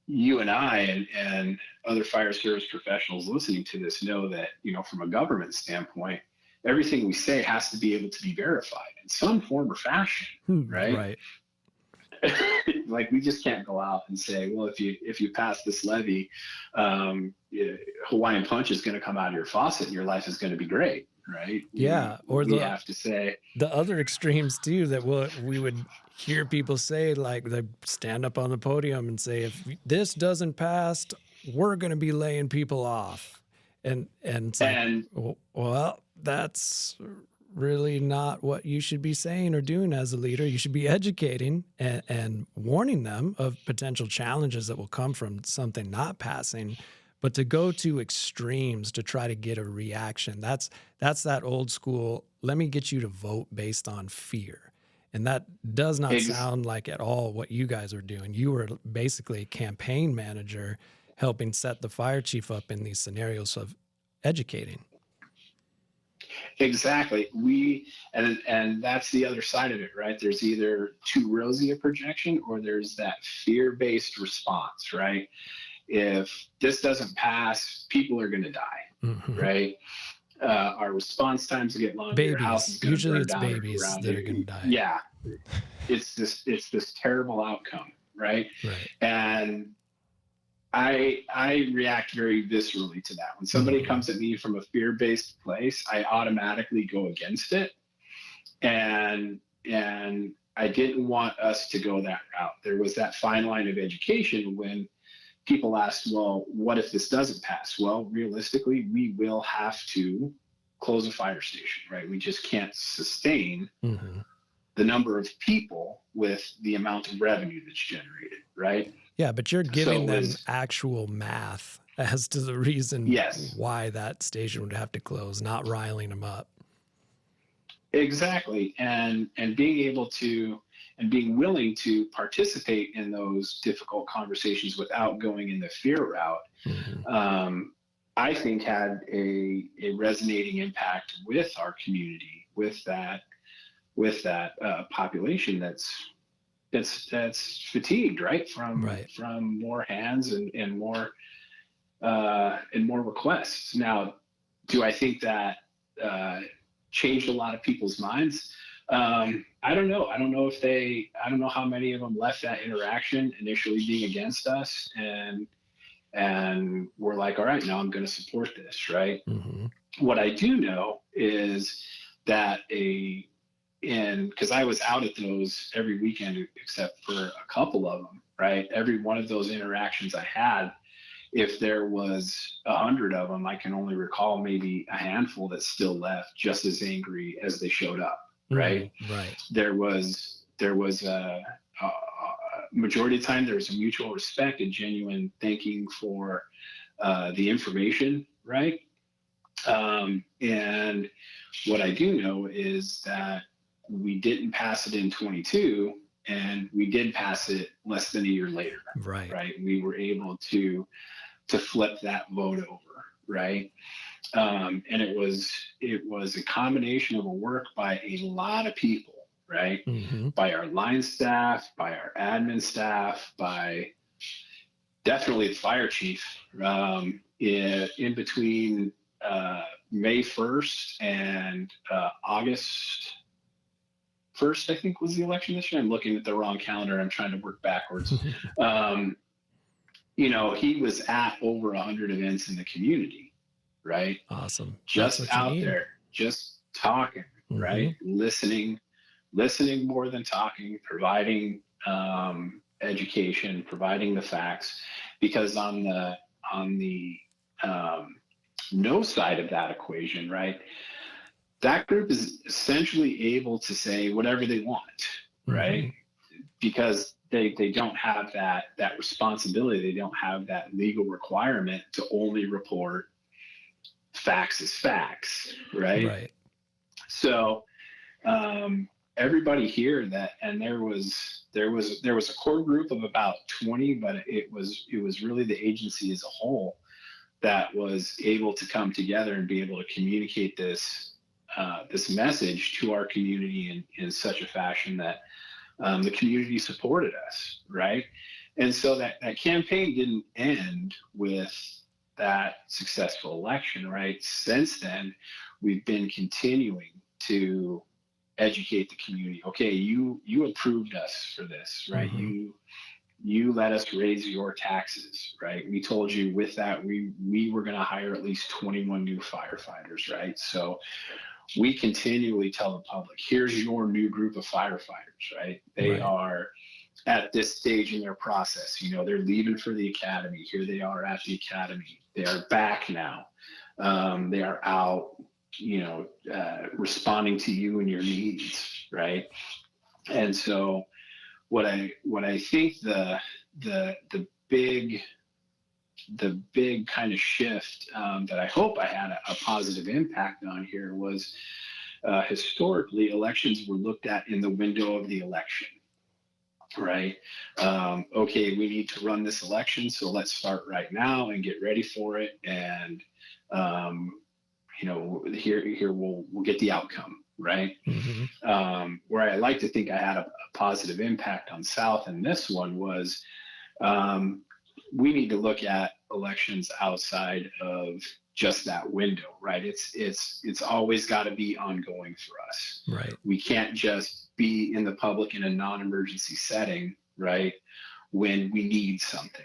You and I and other fire service professionals listening to this know that, from a government standpoint, everything we say has to be able to be verified in some form or fashion, right? Like, we just can't go out and say, well, if you pass this levy, Hawaiian Punch is going to come out of your faucet and your life is going to be great, right? We have to say the other extremes too, that we would hear people say, like, they stand up on the podium and say, if this doesn't pass, we're going to be laying people off. And it's like, well, that's really not what you should be saying or doing as a leader. You should be educating and warning them of potential challenges that will come from something not passing. But to go to extremes to try to get a reaction, that's that old school, let me get you to vote based on fear. And that does not sound like at all what you guys are doing. You were basically a campaign manager helping set the fire chief up in these scenarios of educating. Exactly. And that's the other side of it, right? There's either too rosy a projection or there's that fear-based response, right? If this doesn't pass, people are going to die, Mm-hmm. right? Our response times get longer. Your house is Babies. going to Usually burn it's down babies around that are you. going to die. Yeah, it's this terrible outcome, right? Right. And I react very viscerally to that. When somebody comes at me from a fear-based place, I automatically go against it. And I didn't want us to go that route. There was that fine line of education when people asked, well, what if this doesn't pass? Well, realistically, we will have to close a fire station, right? We just can't sustain the number of people with the amount of revenue that's generated, right? Yeah, but you're giving So it them was- actual math as to the reason Yes. why that station would have to close, not riling them up. Exactly. And being able to and being willing to participate in those difficult conversations without going in the fear route, I think had a resonating impact with our community, with that population that's fatigued, right? From more hands and more requests. Now, do I think that changed a lot of people's minds? I don't know. I don't know how many of them left that interaction initially being against us and we're like, all right, now I'm going to support this, right? What I do know is that because I was out at those every weekend except for a couple of them, right? Every one of those interactions I had, if there was 100 of them, I can only recall maybe a handful that still left just as angry as they showed up, right? Right. There was a majority of the time there was a mutual respect and genuine thanking for the information, right? And what I do know is that we didn't pass it in 22 and we did pass it less than a year later, right? We were able to flip that vote over, right? And it was a combination of a work by a lot of people, right? By our line staff, by our admin staff, by definitely the fire chief. In between May 1st and August 1st, I think was the election this year. I'm looking at the wrong calendar. I'm trying to work backwards. He was at over 100 events in the community, right? Awesome. Just out there, just talking, right? Listening more than talking, providing education, providing the facts. Because on the no side of that equation, right? That group is essentially able to say whatever they want, right? Because they don't have that responsibility. They don't have that legal requirement to only report facts as facts, right? Right. So everybody here and there was a core group of about 20, but it was really the agency as a whole that was able to come together and be able to communicate this message to our community in such a fashion that the community supported us, right? And so that campaign didn't end with that successful election, right? Since then, we've been continuing to educate the community. Okay, you approved us for this, right? You let us raise your taxes, right? We told you with that we were going to hire at least 21 new firefighters, right? So we continually tell the public, here's your new group of firefighters, right? They are at this stage in their process. They're leaving for the academy. Here they are at the academy. They are back now. They are out, responding to you and your needs, right? And so what I think the big kind of shift that I hope I had a positive impact on here was historically elections were looked at in the window of the election, right? Okay, we need to run this election, so let's start right now and get ready for it. And here we'll get the outcome, right? Where I like to think I had a positive impact on South, and this one was, we need to look at elections outside of just that window, right? It's always got to be ongoing for us. Right. We can't just be in the public in a non-emergency setting, right? When we need something,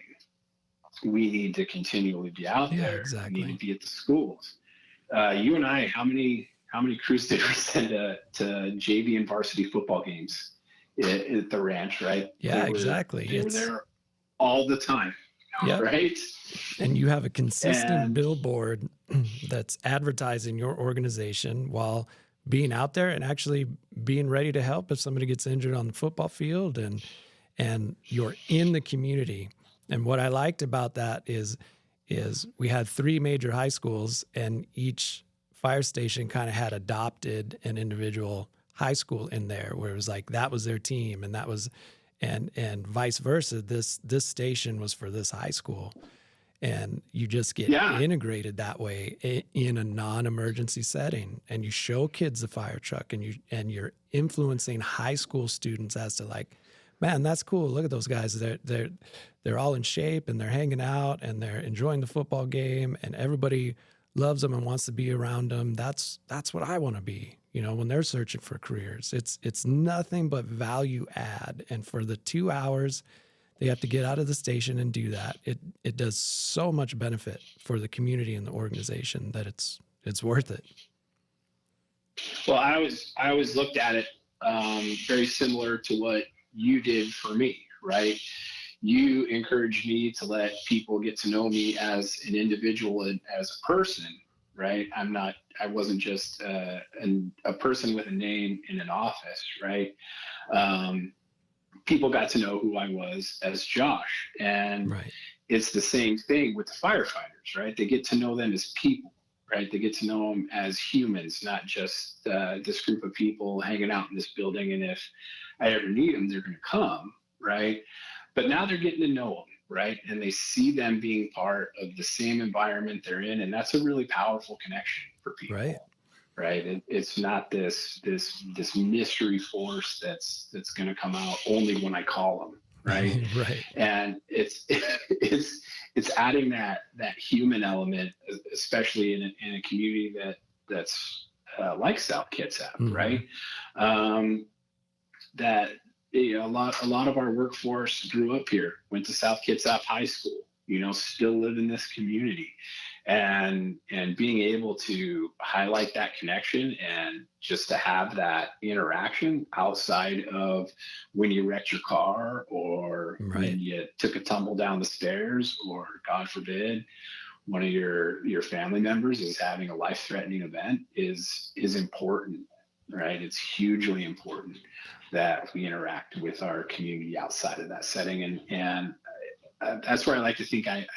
we need to continually be out there. Exactly. We need to be at the schools. You and I, how many crews did we send to JV and varsity football games at the ranch, right? Yeah, exactly. They were there all the time, right? And you have a consistent billboard that's advertising your organization while being out there and actually being ready to help if somebody gets injured on the football field, and you're in the community. And what I liked about that is we had 3 major high schools, and each fire station kind of had adopted an individual high school in there, where it was like that was their team, and that was and vice versa. This station was for this high school, and you just get integrated that way in a non-emergency setting, and you show kids the fire truck, and you're influencing high school students as to like, man, that's cool. Look at those guys. They're all in shape, and they're hanging out, and they're enjoying the football game, and everybody loves them and wants to be around them. That's what I want to be. When they're searching for careers, it's nothing but value add. And for the 2 hours they have to get out of the station and do that, it does so much benefit for the community and the organization that it's worth it. Well, I always looked at it very similar to what you did for me, right? You encouraged me to let people get to know me as an individual and as a person, right? I wasn't just a person with a name in an office, right? People got to know who I was as Josh, and it's the same thing with the firefighters, right? They get to know them as people, right? They get to know them as humans, not just this group of people hanging out in this building. And if I ever need them, they're going to come, right? But now they're getting to know them, right? And they see them being part of the same environment they're in, and that's a really powerful connection for people, right? It's not this mystery force that's going to come out only when I call them, right? Right. And it's adding that human element, especially in a community that's like South Kitsap, right? That a lot of our workforce grew up here, went to South Kitsap High School, still live in this community, and being able to highlight that connection and just to have that interaction outside of when you wrecked your car or when you took a tumble down the stairs, or God forbid, one of your family members is having a life-threatening event is important, right? It's hugely important that we interact with our community outside of that setting. And that's where I like to think I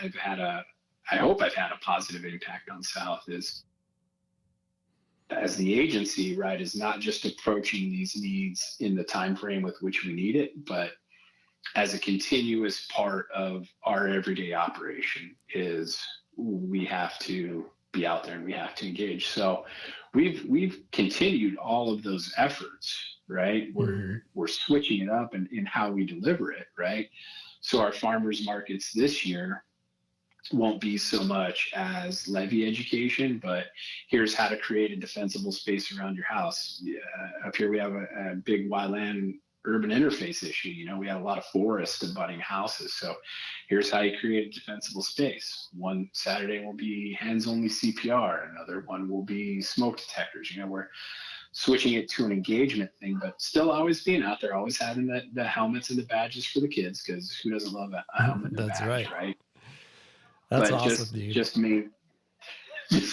hope I've had a positive impact on South, is as the agency, right, is not just approaching these needs in the time frame with which we need it, but as a continuous part of our everyday operation. Is we have to be out there and we have to engage. So we've continued all of those efforts, right? We're switching it up in how we deliver it, right? So our farmers markets this year won't be so much as levy education, but here's how to create a defensible space around your house. Up here we have a big wildland urban interface issue. We have a lot of forest abutting houses. So here's how you create a defensible space. One Saturday will be hands-only CPR. Another one will be smoke detectors. We're switching it to an engagement thing, but still always being out there, always having the helmets and the badges for the kids, because who doesn't love a helmet and That's badge, right? That's but awesome, dude. Just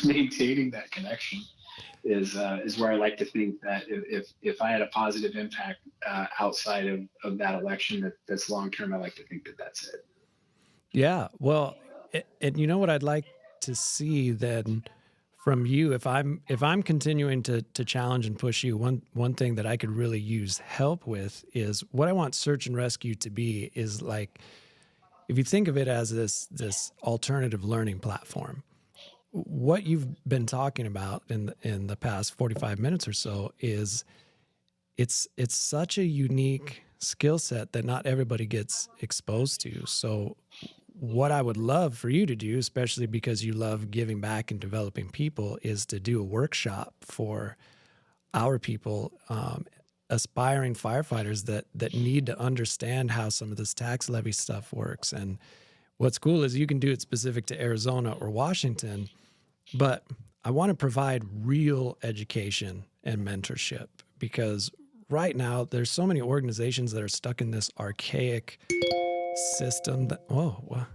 maintaining that connection is where I like to think that if I had a positive impact outside of that election that's long term, I like to think that that's it. Yeah, well, and you know what I'd like to see then from you, if I'm continuing to challenge and push you, one thing that I could really use help with is what I want search and rescue to be is like, if you think of it as this alternative learning platform, what you've been talking about in the past 45 minutes or so is it's such a unique skill set that not everybody gets exposed to. So what I would love for you to do, especially because you love giving back and developing people, is to do a workshop for our people, aspiring firefighters that need to understand how some of this tax levy stuff works. And what's cool is you can do it specific to Arizona or Washington, but I want to provide real education and mentorship, because right now there's so many organizations that are stuck in this archaic system that, well,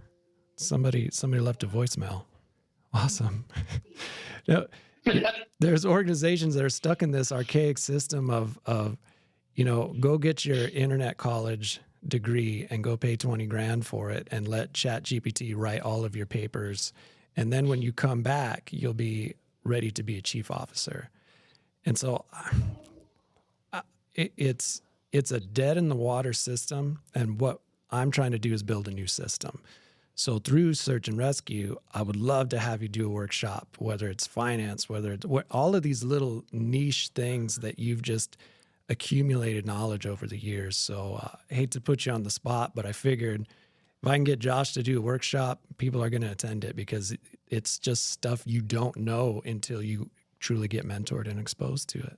somebody left a voicemail. Awesome. No, there's organizations that are stuck in this archaic system of, go get your internet college degree and go pay 20 grand for it and let ChatGPT write all of your papers. And then when you come back, you'll be ready to be a chief officer. And so it's a dead in the water system. And what I'm trying to do is build a new system. So through Search and Rescue, I would love to have you do a workshop, whether it's finance, whether it's all of these little niche things that you've just accumulated knowledge over the years. So I hate to put you on the spot, but I figured if I can get Josh to do a workshop, people are going to attend it, because it's just stuff you don't know until you truly get mentored and exposed to it.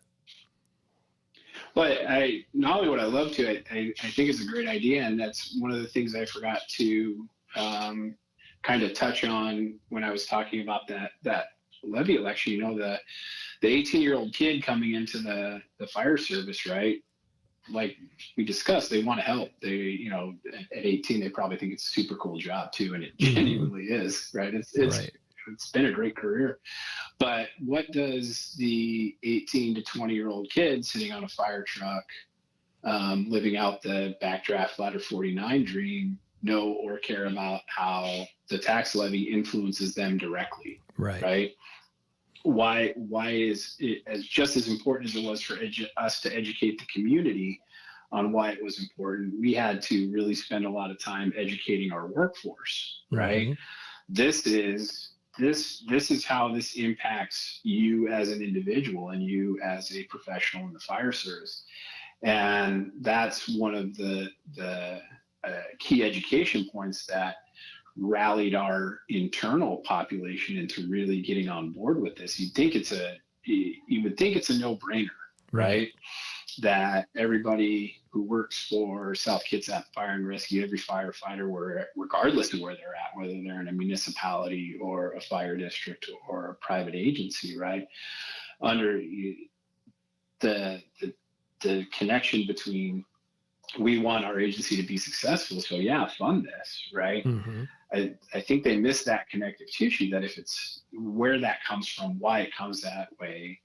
Well, I not only would I love to, I think it's a great idea, and that's one of the things I forgot to kind of touch on when I was talking about that levy election. The 18-year-old kid coming into the fire service, right? Like we discussed, they want to help. They, at 18, they probably think it's a super cool job too, and it genuinely is, right? It's been a great career. But what does the 18 to 20-year-old kid sitting on a fire truck, living out the backdraft ladder 49 dream, know or care about how the tax levy influences them directly? Right? Why is it just as important as it was for us to educate the community on why it was important? We had to really spend a lot of time educating our workforce, right? Mm-hmm. This is how this impacts you as an individual and you as a professional in the fire service. And that's one of the key education points that rallied our internal population into really getting on board with this. You would think it's a no-brainer, right? That everybody who works for South Kitsap Fire and Rescue, every firefighter, regardless of where they're at, whether they're in a municipality or a fire district or a private agency, right? Under the connection between, we want our agency to be successful, so yeah, fund this, right? Mm-hmm. I think they miss that connective tissue, that if it's where that comes from, why it comes that way,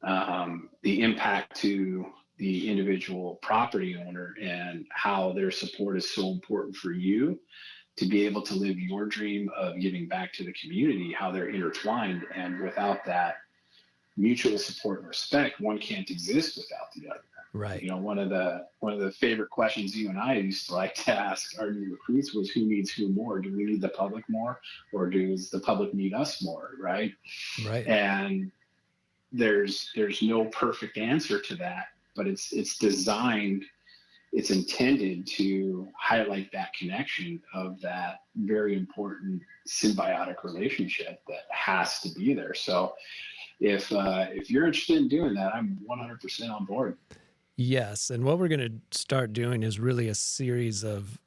the impact to the individual property owner and how their support is so important for you to be able to live your dream of giving back to the community, how they're intertwined. And without that mutual support and respect, one can't exist without the other. Right. One of the favorite questions you and I used to like to ask our new recruits was, who needs who more? Do we need the public more, or does the public need us more? Right. And there's no perfect answer to that, but it's designed, it's intended to highlight that connection of that very important symbiotic relationship that has to be there. So if you're interested in doing that, I'm 100% on board. Yes, and what we're going to start doing is really a series of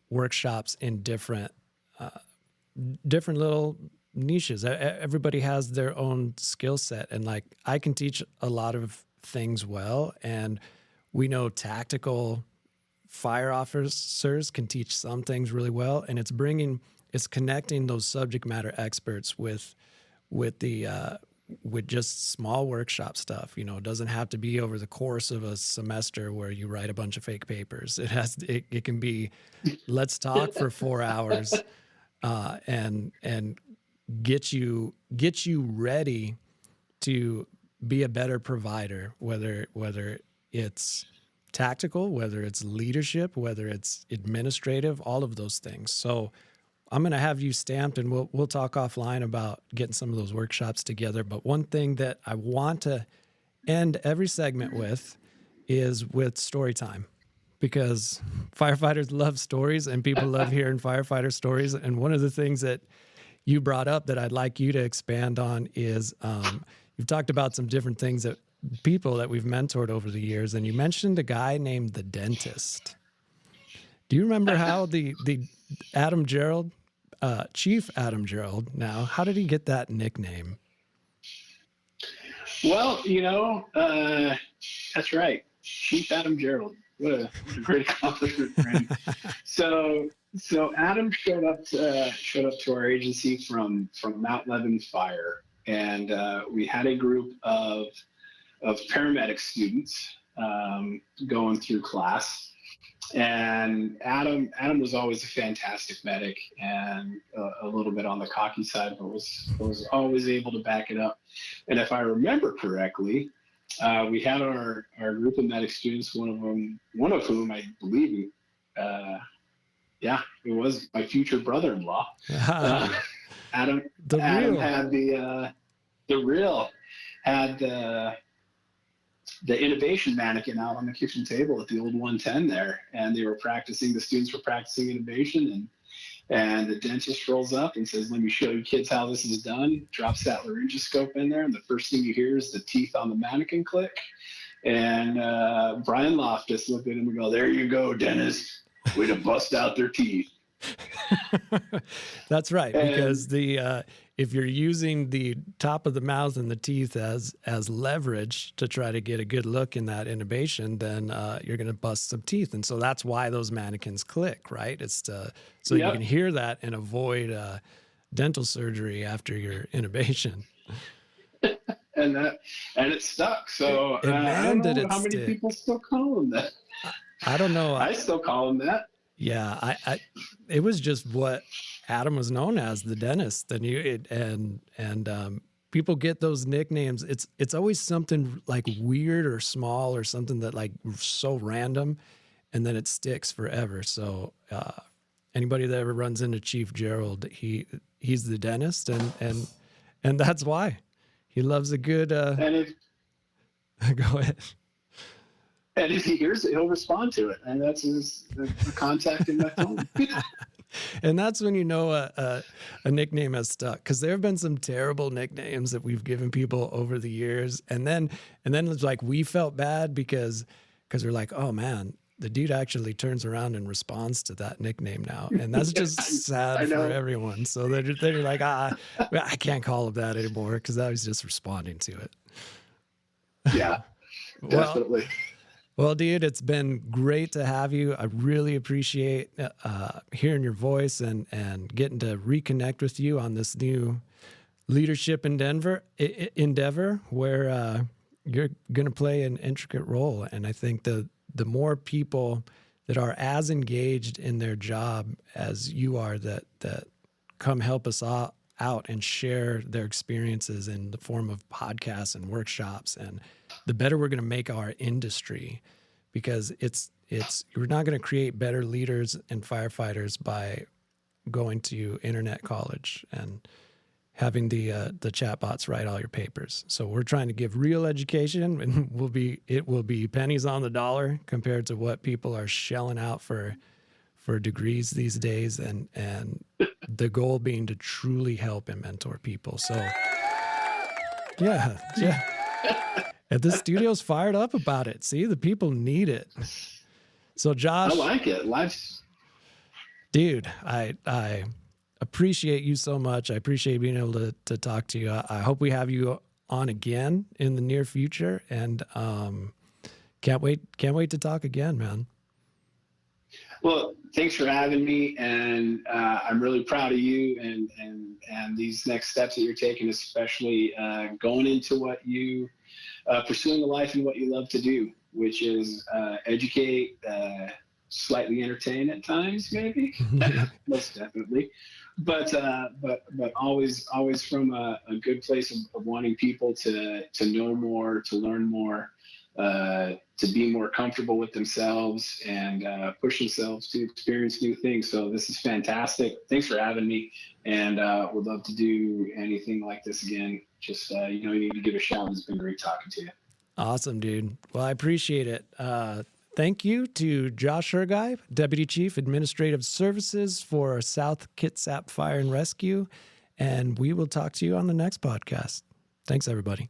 workshops in different little niches. Everybody has their own skill set, and like I can teach a lot of things well, and we know tactical fire officers can teach some things really well, and it's connecting those subject matter experts with just small workshop stuff. It doesn't have to be over the course of a semester where you write a bunch of fake papers. It can be, let's talk for 4 hours, and get you ready to be a better provider, whether it's tactical, whether it's leadership, whether it's administrative, all of those things. So I'm going to have you stamped, and we'll talk offline about getting some of those workshops together. But one thing that I want to end every segment with is with story time, because firefighters love stories and people love hearing firefighter stories. And one of the things that you brought up that I'd like you to expand on is you've talked about some different things that people that we've mentored over the years, and you mentioned a guy named the dentist. Do you remember how the Adam Gerald, Chief Adam Gerald now, how did he get that nickname? Well, that's right. Chief Adam Gerald. What a great accomplishment for him. So Adam showed up to our agency from Mount Lebanon Fire, and we had a group of paramedic students going through class. And Adam was always a fantastic medic, and a little bit on the cocky side, but was always able to back it up. And if I remember correctly, we had our group of medic students, one of whom I believe, it was my future brother-in-law. Adam had the innovation mannequin out on the kitchen table at the old 110 there, and the students were practicing innovation, and the dentist rolls up and says, "Let me show you kids how this is done," drops that laryngoscope in there, and the first thing you hear is the teeth on the mannequin click. And Brian Loftus looked at him and go, "There you go, dentist. Way to bust out their teeth." That's right, because if you're using the top of the mouth and the teeth as leverage to try to get a good look in that intubation, then you're going to bust some teeth. And so that's why those mannequins click, right? It's so you can hear that and avoid dental surgery after your intubation. And it stuck. So I don't know how many people still call him that. I don't know. I still call him that. Yeah, it was just what Adam was known as, the dentist, and people get those nicknames. It's always something like weird or small or something that like so random, and then it sticks forever. So anybody that ever runs into Chief Gerald, he's the dentist, and that's why he loves a good. Go ahead. And if he hears it, he'll respond to it, and that's the contact in my phone. And that's when you know a nickname has stuck, because there have been some terrible nicknames that we've given people over the years, and then it's like we felt bad because we're like, oh man, the dude actually turns around and responds to that nickname now, and that's just sad for everyone. So they're like, I can't call him that anymore because I was just responding to it. Yeah, definitely. Well, dude, it's been great to have you. I really appreciate hearing your voice and getting to reconnect with you on this new leadership endeavor where you're going to play an intricate role. And I think the more people that are as engaged in their job as you are that come help us out and share their experiences in the form of podcasts and workshops, and the better we're going to make our industry, because you're not going to create better leaders and firefighters by going to internet college and having the chatbots write all your papers. So we're trying to give real education, and it will be pennies on the dollar compared to what people are shelling out for degrees these days, and the goal being to truly help and mentor people. So yeah. And the studio's fired up about it. See, the people need it. So Josh, I like it. Dude, I appreciate you so much. I appreciate being able to talk to you. I hope we have you on again in the near future, and can't wait to talk again, man. Well, thanks for having me, and I'm really proud of you and these next steps that you're taking, especially going into what you pursuing the life and what you love to do, which is educate, slightly entertain at times, maybe, most definitely, but always from a good place of wanting people to know more, to learn more, to be more comfortable with themselves and push themselves to experience new things. So this is fantastic. Thanks for having me, and would love to do anything like this again. Just, you need to give a shout. It's been great talking to you. Awesome, dude. Well, I appreciate it. Thank you to Josh Hurguy, Deputy Chief Administrative Services for South Kitsap Fire and Rescue. And we will talk to you on the next podcast. Thanks, everybody.